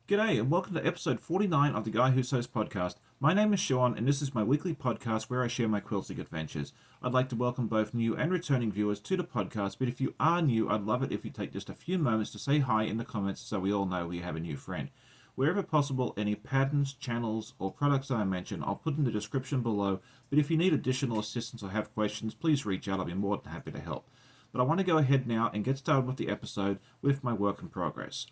G'day and welcome to episode 49 of the Guy Who Sews podcast. My name is Sean and this is my weekly podcast where I share my quilting adventures. I'd like to welcome both new and returning viewers to the podcast, but if you are new, I'd love it if you take just a few moments to say hi in the comments so we all know we have a new friend. Wherever possible, any patterns, channels, or products that I mention, I'll put in the description below, but if you need additional assistance or have questions, please reach out. I'll be more than happy to help. But I want to go ahead now and get started with the episode with my work in progress.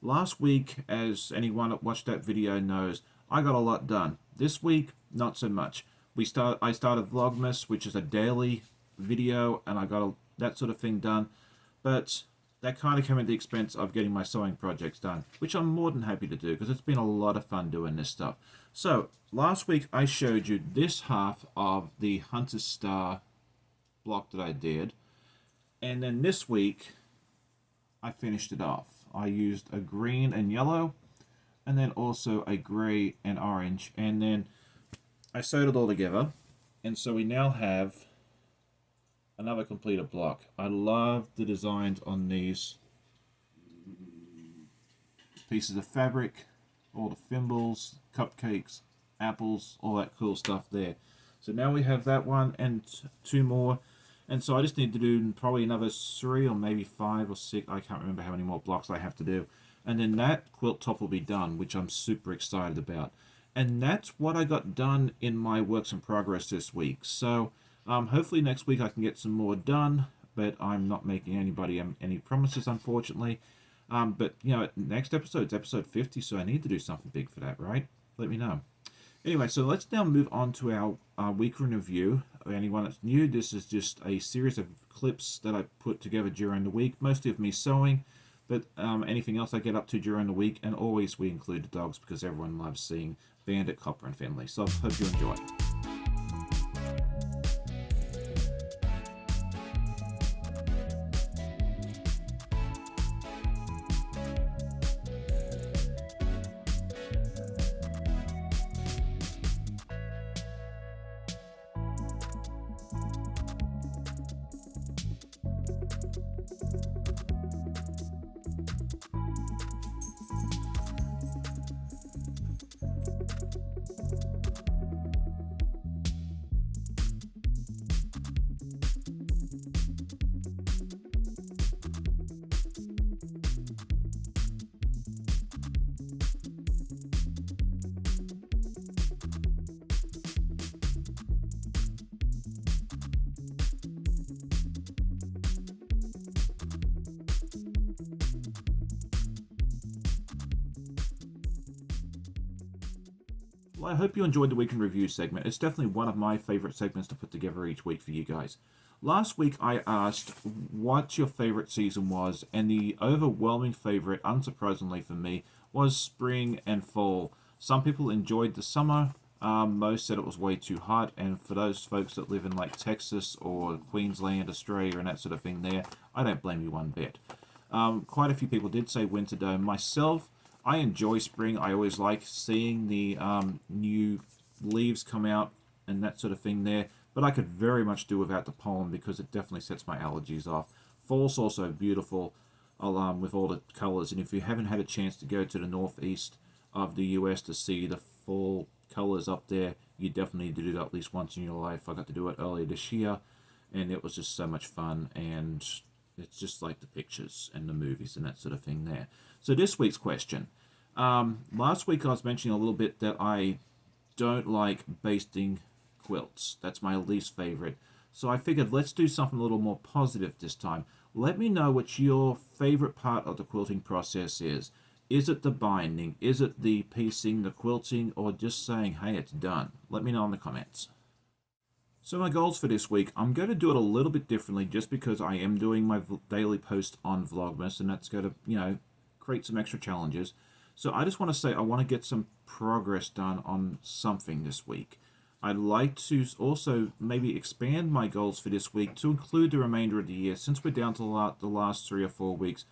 Last week, as anyone that watched that video knows, I got a lot done. This week, not so much. I started Vlogmas, which is a daily video, and I got that sort of thing done. But that kind of came at the expense of getting my sewing projects done, which I'm more than happy to do because it's been a lot of fun doing this stuff. So, last week I showed you this half of the Hunter's Star block that I did. And then this week, I finished it off. I used a green and yellow, and then also a gray and orange, and then I sewed it all together, and so we now have another completed block. I love the designs on these pieces of fabric, all the thimbles, cupcakes, apples, all that cool stuff there. So now we have that one and two more. And so I just need to do probably another 3 or maybe 5 or 6. I can't remember how many more blocks I have to do. And then that quilt top will be done, which I'm super excited about. And that's what I got done in my works in progress this week. So hopefully next week I can get some more done. But I'm not making anybody any promises, unfortunately. But, you know, next episode's episode 50, so I need to do something big for that, right? Let me know. Anyway, so let's now move on to our weekly review. Anyone that's new, this is just a series of clips that I put together during the week, mostly of me sewing, but anything else I get up to during the week, and always we include the dogs because everyone loves seeing Bandit, Copper, and Finley. So I hope you enjoy. Well, I hope you enjoyed the weekend review segment. It's definitely one of my favorite segments to put together each week for you guys. Last week I asked what your favorite season was, and the overwhelming favorite, unsurprisingly for me, was spring and fall. Some people enjoyed the summer. Most said it was way too hot, and for those folks that live in like Texas or Queensland, Australia, and that sort of thing there, I don't blame you one bit. Quite a few people did say winter though. Myself, I enjoy spring. I always like seeing the new leaves come out and that sort of thing there. But I could very much do without the pollen because it definitely sets my allergies off. Fall's also beautiful with all the colors. And if you haven't had a chance to go to the northeast of the US to see the fall colors up there, you definitely need to do that at least once in your life. I got to do it earlier this year, and it was just so much fun. And it's just like the pictures and the movies and that sort of thing there. So this week's question. Last week I was mentioning a little bit that I don't like basting quilts. That's my least favorite. So I figured let's do something a little more positive this time. Let me know what your favorite part of the quilting process is. Is it the binding? Is it the piecing, the quilting, or just saying, hey, it's done? Let me know in the comments. So my goals for this week, I'm going to do it a little bit differently just because I am doing my daily post on Vlogmas, and that's going to, you know, create some extra challenges. So I just want to say I want to get some progress done on something this week. I'd like to also maybe expand my goals for this week to include the remainder of the year. Since we're down to the last 3 or 4 weeks,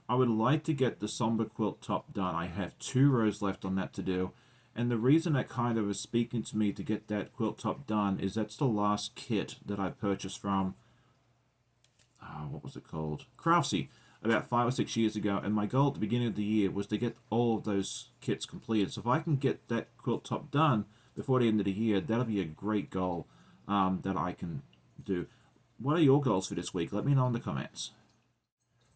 I would like to get the somber quilt top done. I have 2 rows left on that to do. And the reason that kind of is speaking to me to get that quilt top done is that's the last kit that I purchased from, what was it called? Craftsy. about 5 or 6 years ago, and my goal at the beginning of the year was to get all of those kits completed. So if I can get that quilt top done before the end of the year, that'll be a great goal that I can do. What are your goals for this week? Let me know in the comments.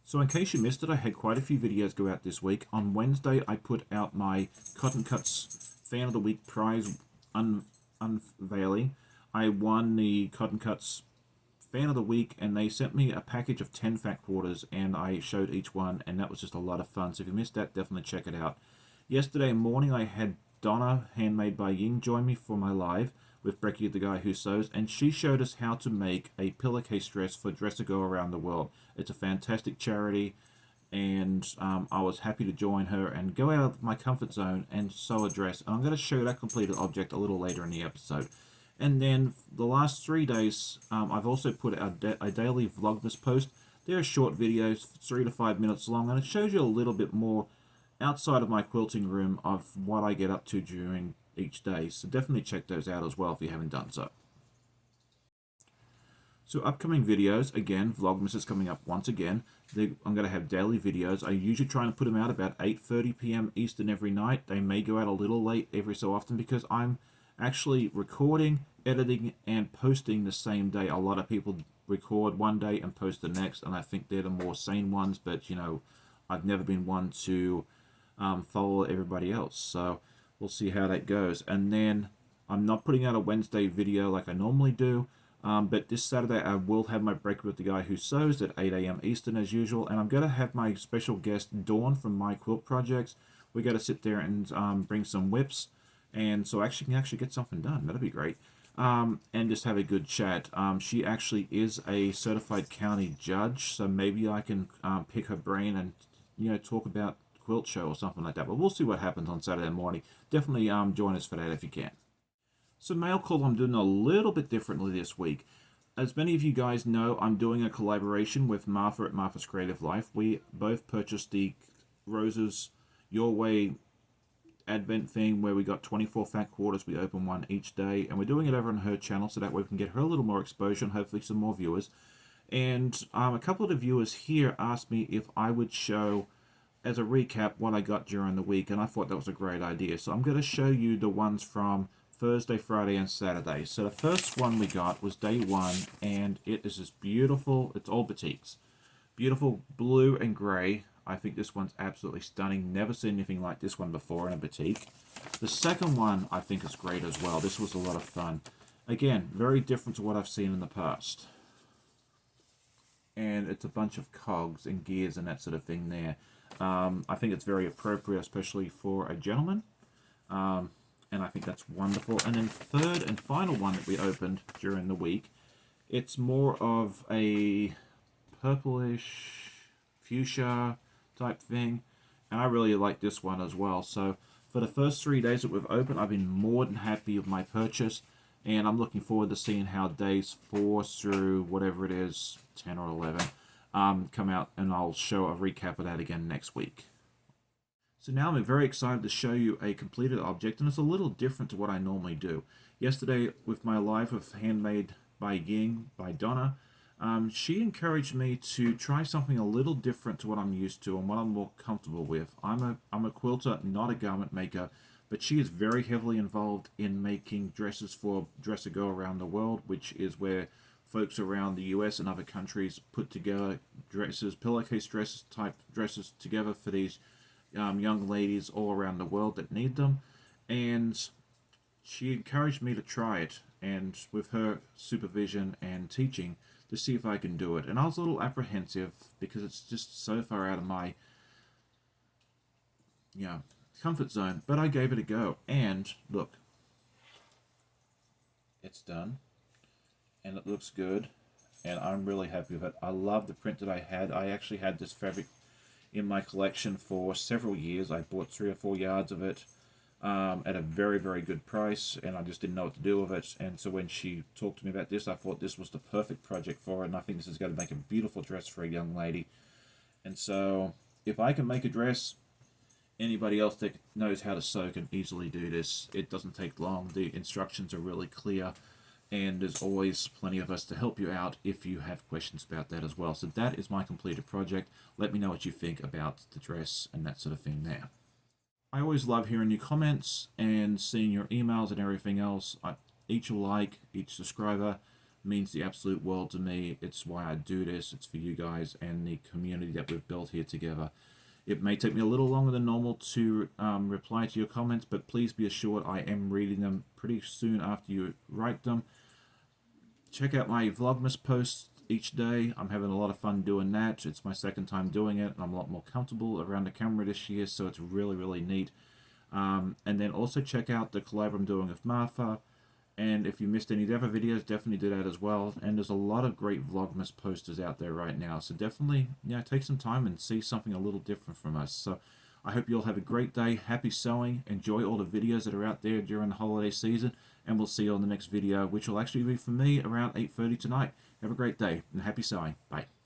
So in case you missed it, I had quite a few videos go out this week. On Wednesday, I put out my Cotton Cuts Fan of the Week prize unveiling. I won the Cotton Cuts Fan of the Week, and they sent me a package of 10 fat quarters, and I showed each one, and that was just a lot of fun. So if you missed that, definitely check it out. Yesterday morning, I had Donna, Handmade by Ying, join me for my live with Brecky, the guy who sews, and she showed us how to make a pillowcase dress for Dress to Go Around the World. It's a fantastic charity, and I was happy to join her and go out of my comfort zone and sew a dress. And I'm going to show that completed object a little later in the episode. And then the last 3 days, I've also put out a daily Vlogmas post. They're short videos, 3 to 5 minutes long, and it shows you a little bit more outside of my quilting room of what I get up to during each day. So definitely check those out as well if you haven't done so. So upcoming videos, again, Vlogmas is coming up once again. I'm going to have daily videos. I usually try and put them out about 8:30 p.m. Eastern every night. They may go out a little late every so often because I'm actually recording, editing, and posting the same day. A lot of people record one day and post the next, and I think they're the more sane ones, but, you know, I've never been one to follow everybody else. So we'll see how that goes. And then I'm not putting out a Wednesday video like I normally do. But this Saturday I will have my break with the guy who sews at 8 a.m. Eastern as usual, and I'm going to have my special guest Dawn from My Quilt Projects. We're going to sit there and bring some whips, and so actually can actually get something done. That'll be great. And just have a good chat. She actually is a certified county judge, so maybe I can pick her brain and, you know, talk about quilt show or something like that. But we'll see what happens on Saturday morning. Definitely join us for that if you can. So mail call I'm doing a little bit differently this week. As many of you guys know, I'm doing a collaboration with Martha at Martha's Creative Life. We both purchased the Roses Your Way Advent thing where we got 24 fat quarters. We open one each day, and we're doing it over on her channel so that way we can get her a little more exposure and hopefully some more viewers. And a couple of the viewers here asked me if I would show as a recap what I got during the week, and I thought that was a great idea. So I'm going to show you the ones from Thursday, Friday, and Saturday. So the first one we got was day one, and it is this beautiful, it's all batiks. Beautiful blue and gray. I think this one's absolutely stunning. Never seen anything like this one before in a batik. The second one I think is great as well. This was a lot of fun. Again, very different to what I've seen in the past. And it's a bunch of cogs and gears and that sort of thing there. I think it's very appropriate, especially for a gentleman. And I think that's wonderful. And then third and final one that we opened during the week, it's more of a purplish fuchsia type thing, and I really like this one as well. So for the first 3 days that we've opened, I've been more than happy with my purchase, and I'm looking forward to seeing how days 4 through whatever it is, 10 or 11, come out, and I'll show a recap of that again next week. So now I'm very excited to show you a completed object, and it's a little different to what I normally do. Yesterday, with my live with Handmade by Ying by Donna, she encouraged me to try something a little different to what I'm used to and what I'm more comfortable with. I'm a quilter, not a garment maker, but she is very heavily involved in making dresses for Dress to Go Around the World, which is where folks around the US and other countries put together dresses, pillowcase dresses, type dresses together for these young ladies all around the world that need them. And she encouraged me to try it, and with her supervision and teaching, to see if I can do it. And I was a little apprehensive because it's just so far out of my comfort zone, but I gave it a go. And look, it's done, and it looks good, and I'm really happy with it. I love the print that I had. I actually had this fabric in my collection for several years. I bought 3 or 4 yards of it at a very, very good price, and I just didn't know what to do with it. And so when she talked to me about this, I thought this was the perfect project for it, and I think this is going to make a beautiful dress for a young lady. And so if I can make a dress, anybody else that knows how to sew can easily do this. It doesn't take long. The instructions are really clear, and there's always plenty of us to help you out if you have questions about that as well. So that is my completed project. Let me know what you think about the dress and that sort of thing there. I always love hearing your comments and seeing your emails and everything else. Each like, each subscriber means the absolute world to me. It's why I do this. It's for you guys and the community that we've built here together. It may take me a little longer than normal to reply to your comments, but please be assured I am reading them pretty soon after you write them. Check out my Vlogmas posts each day. I'm having a lot of fun doing that. It's my second time doing it, and I'm a lot more comfortable around the camera this year, so it's really, really neat. And then also check out the collab I'm doing with Martha. And if you missed any of the other videos, definitely do that as well. And there's a lot of great Vlogmas posters out there right now. So definitely, take some time and see something a little different from us. So I hope you all have a great day. Happy sewing. Enjoy all the videos that are out there during the holiday season. And we'll see you on the next video, which will actually be for me around 8:30 tonight. Have a great day and happy sewing. Bye.